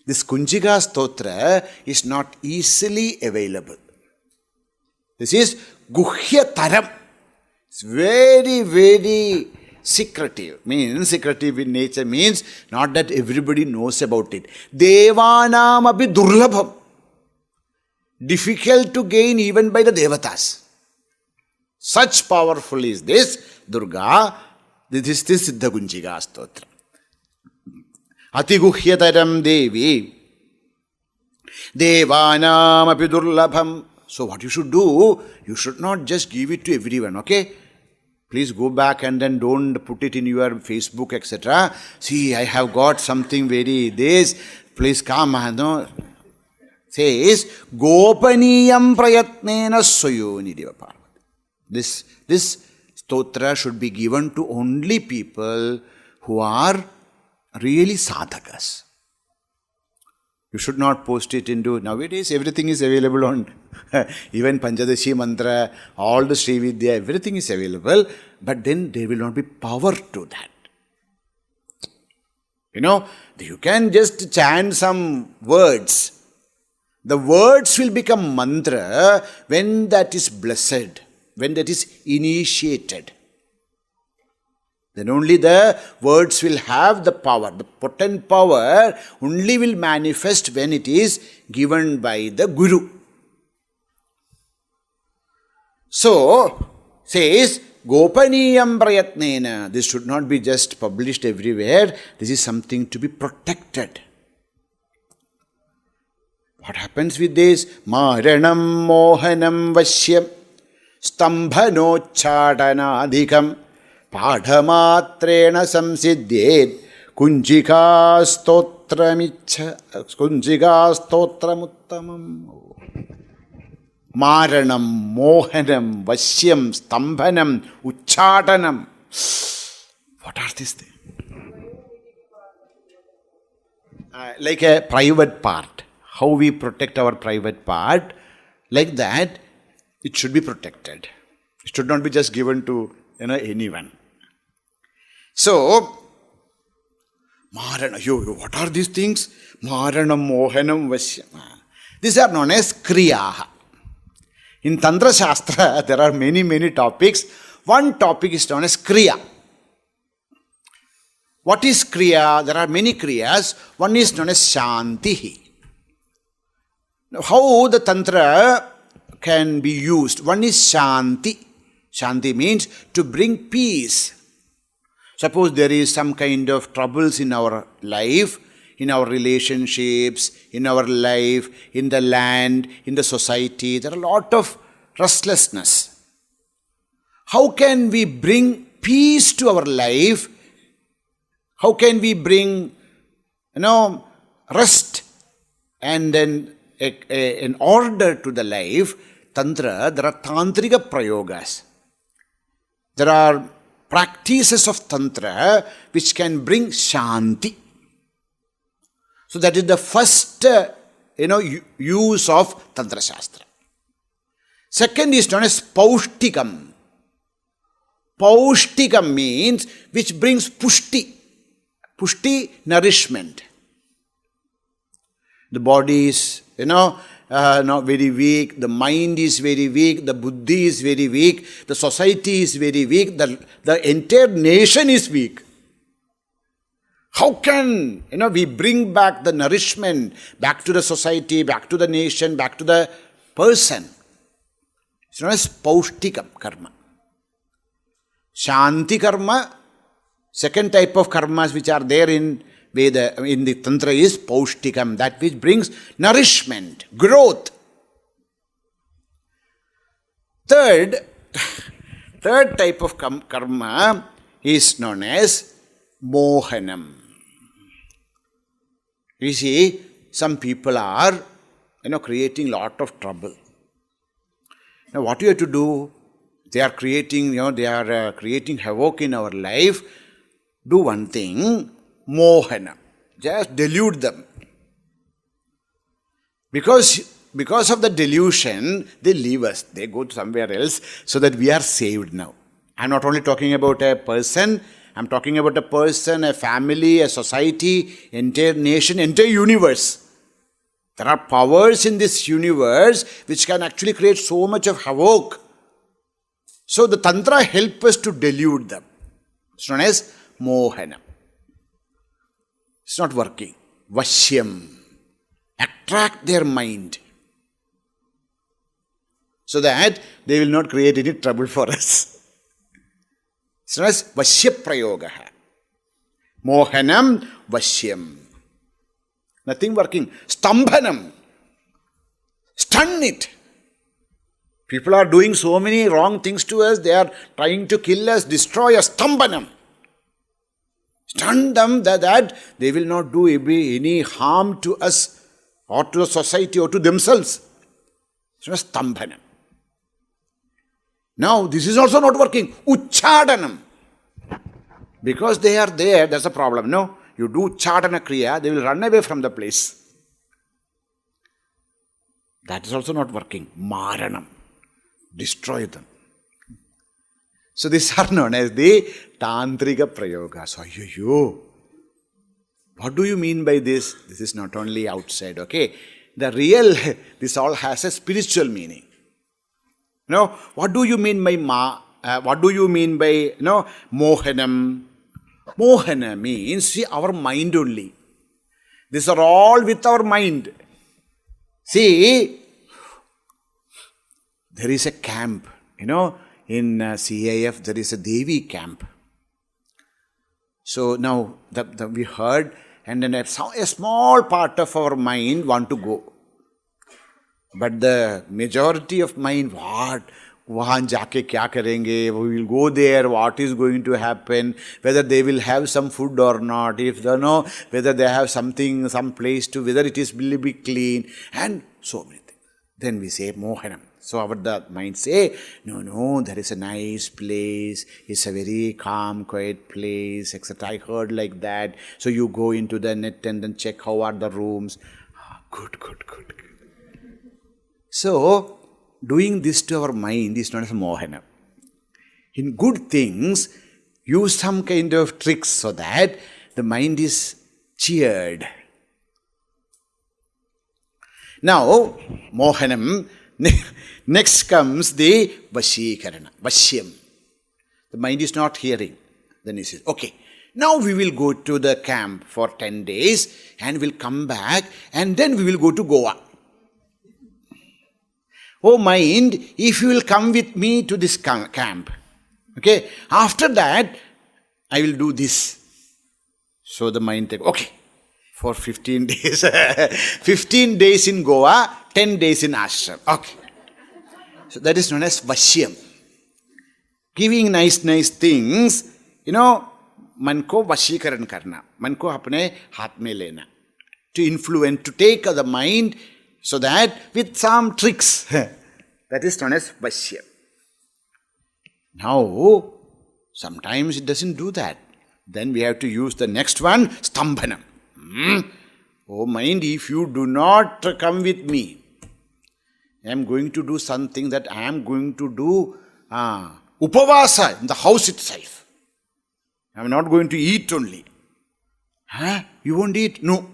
This Kunjika Stotra is not easily available. This is Guhyataram. It's very, very secretive. Means, secretive in nature means not that everybody knows about it. Devanam api durlabham. Difficult to gain even by the Devatas. Such powerful is this Durga. This is Siddha Kunjika Stotram. Atiguhyataram Devi Devanam api durlabham. So what you should do, you should not just give it to everyone, okay? Please go back and then don't put it in your Facebook, etc. See, I have got something very this. Please come, no? Says, Gopaniyam prayatnena swayoniriva parvati. This stotra should be given to only people who are really sadhakas. You should not post it into, nowadays everything is available on, even Panchadashi mantra, all the Sri Vidya, everything is available, but then there will not be power to that. You can just chant some words. The words will become mantra when that is blessed, when that is initiated. Then only the words will have the power. The potent power only will manifest when it is given by the Guru. So, says, Gopaniyam prayatnena. This should not be just published everywhere. This is something to be protected. What happens with this? Maranam mohanam vashyam stambhanochchadanadhikam Padhamatrena samsiddhyed Kunjika Stotramuttamam. Maranam, Mohanam, Vashyam, Stambhanam, Uchchatanam. What are these things? Like a private part. How we protect our private part, like that, it should be protected. It should not be just given to anyone. So, Marana, what are these things? Maranam, Mohanam, Vashyam. These are known as Kriyaha. In Tantra Shastra, there are many, many topics. One topic is known as Kriya. What is Kriya? There are many Kriyas. One is known as Shantihi. Now, how the Tantra can be used? One is Shanti. Shanti means to bring peace. Suppose there is some kind of troubles in our life, in our relationships, in our life, in the land, in the society. There are a lot of restlessness. How can we bring peace to our life? How can we bring, rest and then an order to the life? Tantra, there are Tantrika Prayogas. There are practices of Tantra which can bring Shanti. So that is the first, use of Tantra Shastra. Second is known as Paushtikam. Paushtikam means which brings pushti. Pushti, nourishment. The body is, not very weak. The mind is very weak. The buddhi is very weak. The society is very weak. The entire nation is weak. How can, we bring back the nourishment back to the society, back to the nation, back to the person? It's known as Paushtikam karma. Shanti karma, second type of karmas which are there in Veda, in the Tantra is Paushtikam, that which brings nourishment, growth. Third type of karma is known as Mohanam. You see, some people are, creating lot of trouble. Now, what you have to do? They are creating, creating havoc in our life. Do one thing, Mohana. Just delude them. Because of the delusion, they leave us. They go to somewhere else so that we are saved now. I'm not only talking about a person, I'm talking about a person, a family, a society, entire nation, entire universe. There are powers in this universe which can actually create so much of havoc. So the Tantra helps us to delude them. It's known as Mohana. It's not working. Vashyam. Attract their mind so that they will not create any trouble for us. It's known as Vashya Prayogaha. Mohanam Vashyam. Nothing working. Stambhanam. Stun it. People are doing so many wrong things to us. They are trying to kill us, destroy us. Stambhanam. Stun them that they will not do any harm to us or to the society or to themselves. It's known as Stambhanam. Now, this is also not working. Uchchadanam. Because they are there, that's a problem. No, you do Uchchadana Kriya, they will run away from the place. That is also not working. Maranam. Destroy them. So these are known as the Tantrika Prayogas. What do you mean by this? This is not only outside, okay? The real, this all has a spiritual meaning. What do you mean by Mohanam? Mohana means, see, our mind only. These are all with our mind. See, there is a camp, in CAF there is a Devi camp. So now we heard, and then a small part of our mind want to go. But the majority of mind, wahan jaake kya karenge, we will go there, what is going to happen, whether they will have some food or not, if they know, whether they have something, some place to, whether it will be clean, and so many things. Then we say Mohanam. So the mind say, no, there is a nice place, it's a very calm, quiet place, etc. I heard like that. So you go into the net and then check how are the rooms. Good. So, doing this to our mind is known as Mohana. In good things, use some kind of tricks so that the mind is cheered. Now, Mohanam, next comes the Vashikarana, Vashyam. The mind is not hearing. Then he says, okay, now we will go to the camp for 10 days and we'll come back and then we will go to Goa. Oh mind, if you will come with me to this camp, okay, after that, I will do this. So the mind takes, okay, for 15 days, 15 days in Goa, 10 days in ashram, okay. So that is known as Vashyam. Giving nice things, मन को वशीकरण करना, मन को अपने हाथ में लेना, to influence, to take the mind, so that with some tricks, that is known as Vashya. Now, sometimes it doesn't do that. Then we have to use the next one, Stambhanam. Oh mind, if you do not come with me, I am going to do something that I am going to do upavasa in the house itself. I am not going to eat only. You won't eat? No.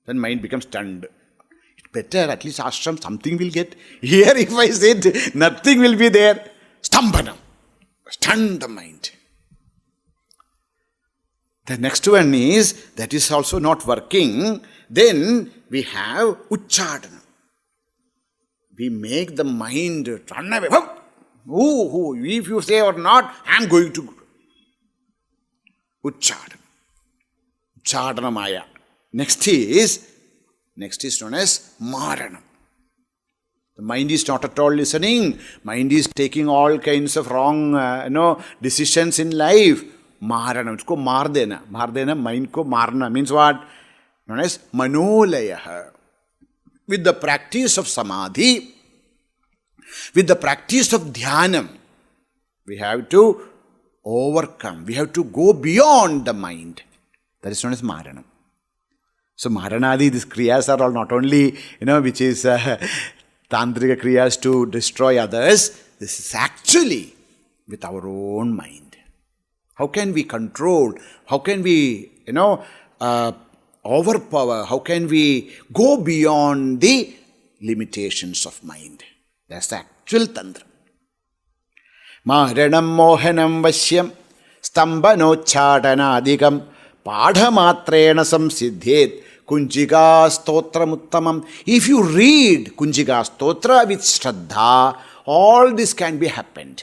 Then mind becomes stunned. It's better, at least ashram, something will get. Here if I said nothing will be there, stambhanam. Stun the mind. The next one is, that is also not working. Then we have uchchadana. We make the mind run away. If you say or not, I am going to. Uchchadana. Uchchadana maya. Next is known as maranam. The mind is not at all listening. Mind is taking all kinds of wrong decisions in life. Maranam. Usko maar dena. Maar dena, mind ko marna. Means what? Known as manolaya. With the practice of samadhi, with the practice of dhyana, we have to overcome. We have to go beyond the mind. That is known as maranam. So maranadi, these kriyas are all not only, which is tantrika kriyas to destroy others. This is actually with our own mind. How can we control? How can we, overpower? How can we go beyond the limitations of mind? That's the actual tantra. Maharanam mohanam vashyam stambanochchadanadikam padhamatrena samsiddhet Kunjika Stotram uttamam. If you read Kunjika Stotra with Shraddha, all this can be happened.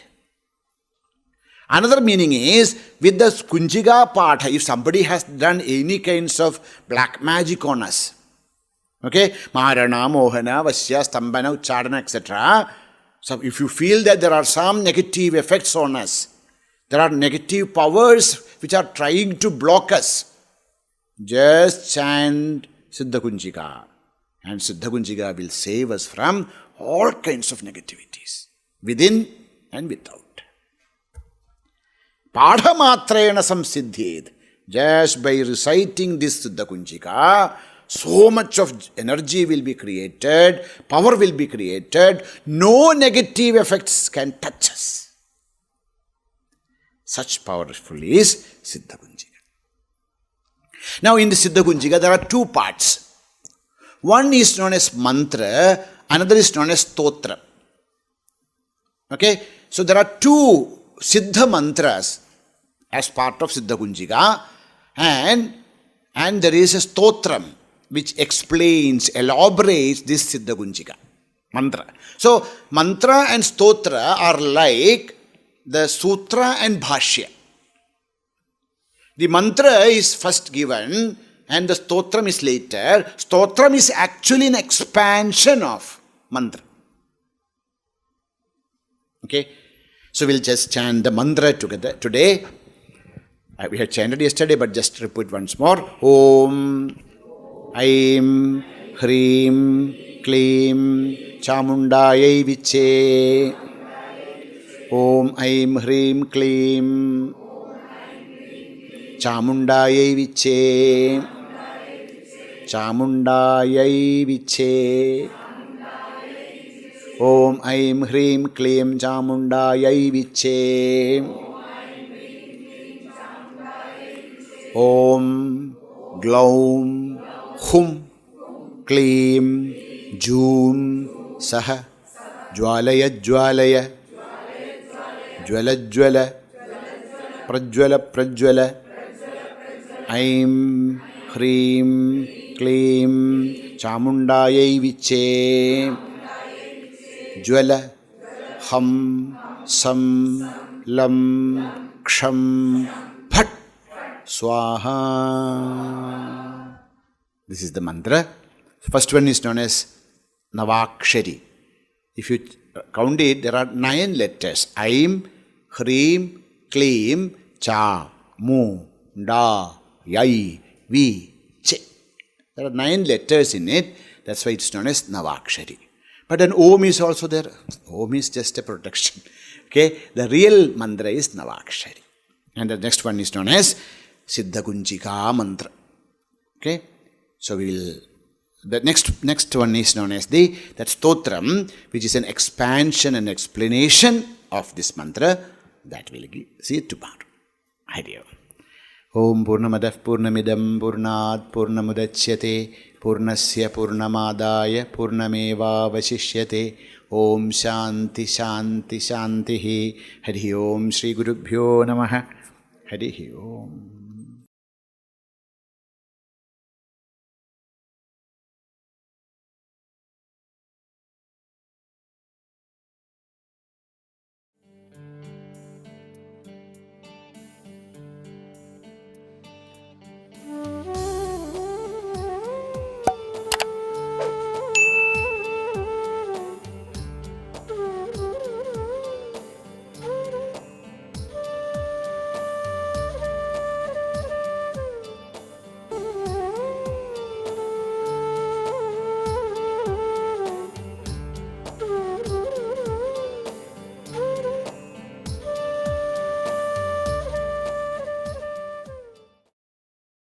Another meaning is, with the Kunjika Patha, if somebody has done any kinds of black magic on us, okay, Maharana, Mohana, Vasya, Stambhana, Uchchadana, etc. So if you feel that there are some negative effects on us, there are negative powers which are trying to block us, just chant Siddha Kunjika. And Siddha Kunjika will save us from all kinds of negativities, within and without. Padhamatrena samsiddhet. Just by reciting this Siddha Kunjika, so much of energy will be created, power will be created, no negative effects can touch us. Such powerful is Siddha Kunjika. Now in the Siddha Kunjika there are two parts. One is known as mantra, another is known as stotra. Okay, so there are two Siddha mantras as part of Siddha Kunjika, and there is a stotram which explains, elaborates this Siddha Kunjika mantra. So mantra and stotra are like the sutra and bhashya. The mantra is first given and the stotram is later. Stotram is actually an expansion of mantra. Okay, so we'll just chant the mantra together today. We had chanted yesterday, but just repeat once more. Om Aim Hrim Klim Chamundayai Viche. Om Aim Hrim Klim Chamundayai Viche. Chamundayai Viche. Om Aim Hrim Klim Chamundayai Viche. Om Glaum Hum Klim Jum Saha Jwalaya Jwalaya Jwala Jwala Prajwala Prajwala Aim Hrim Klim Chamundayai Viche. Jwala Ham Sam Lam Ksham Phat Swaha. This is the mantra. First one is known as Navakshari. If you count it, there are 9 letters. Aim, Hrim, Klim, Cha, Mu, Da, Yai, Vi, Che. There are 9 letters in it. That's why it's known as Navakshari. But an Om is also there. Om is just a protection. Okay, the real mantra is Navakshari. And the next one is known as Siddha Kunjika mantra. Okay, so we will the next one is known as that Stotram, which is an expansion and explanation of this mantra. That we'll see it tomorrow. Hari Om. Om Purnamadah Purnamidam Purnat Purnamudachyate Purnasya Purnamadaya Purnameva Vasishyate. Om Shanti Shanti Shanti. Hari Om. Shri Gurubhyo Namaha. Hari Om.